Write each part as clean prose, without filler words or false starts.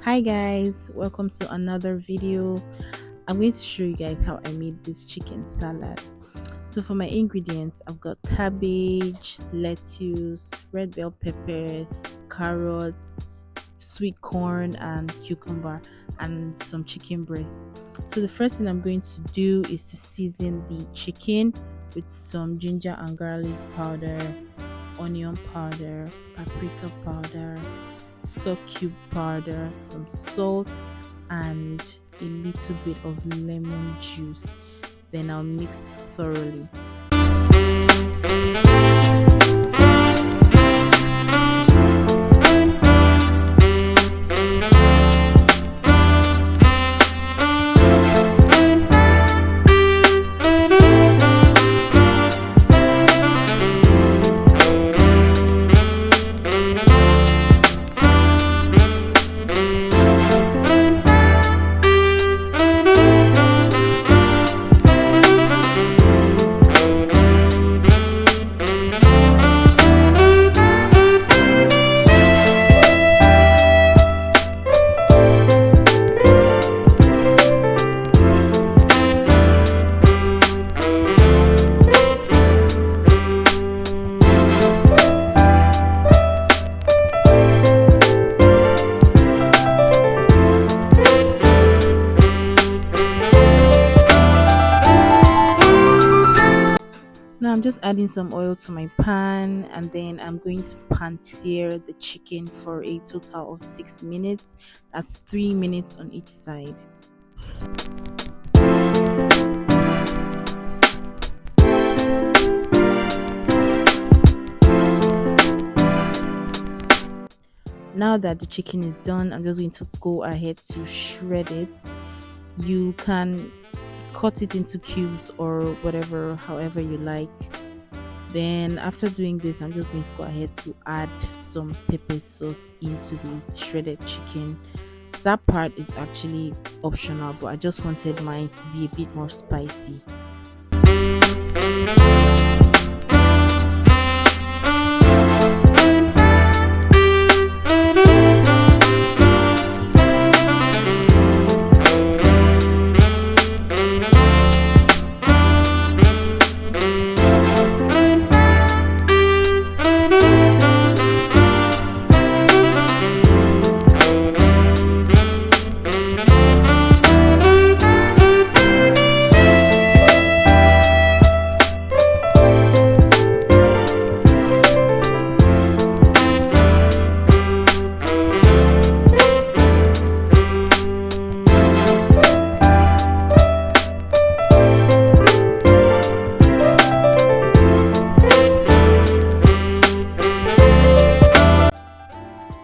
Hi guys, welcome to another video. I'm going to show you guys how I made this chicken salad. So for my ingredients, I've got cabbage, lettuce, red bell pepper, carrots, sweet corn and cucumber, and some chicken breast. So the first thing I'm going to do is to season the chicken with some ginger and garlic powder, onion powder, paprika powder, stock cube powder, some salt, and a little bit of lemon juice. Then I'll mix thoroughly. Now I'm just adding some oil to my pan, and then I'm going to pan sear the chicken for a total of 6 minutes. That's 3 minutes on each side. Now that the chicken is done, I'm just going to go ahead to shred it. You can cut it into cubes or whatever, however you like. Then after doing this, I'm just going to go ahead to add some pepper sauce into the shredded chicken. That part is actually optional, but I just wanted mine to be a bit more spicy.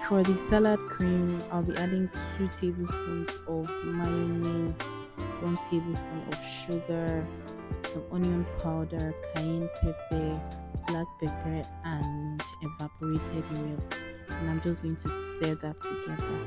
For the salad cream, I'll be adding 2 tablespoons of mayonnaise, 1 tablespoon of sugar, some onion powder, cayenne pepper, black pepper, and evaporated milk. And I'm just going to stir that together.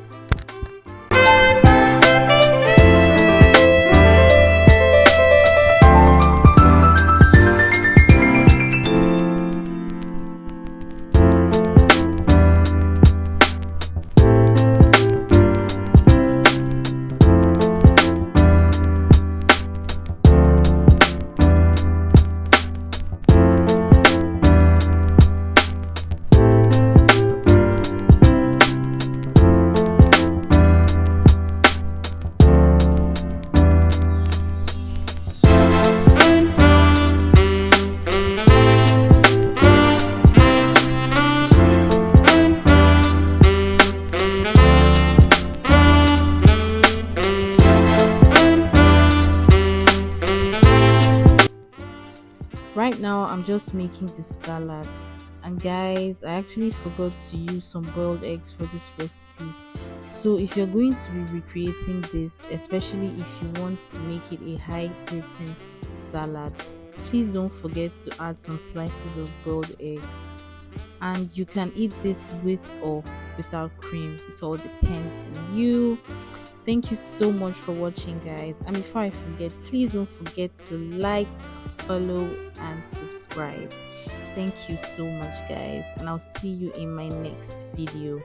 Right now I'm just making the salad, and guys, I actually forgot to use some boiled eggs for this recipe. So if you're going to be recreating this, especially if you want to make it a high protein salad, please don't forget to add some slices of boiled eggs. And you can eat this with or without cream, it all depends on you. Thank you so much for watching, guys, and before I forget, please don't forget to like, follow, and subscribe. Thank you so much, guys, and I'll see you in my next video.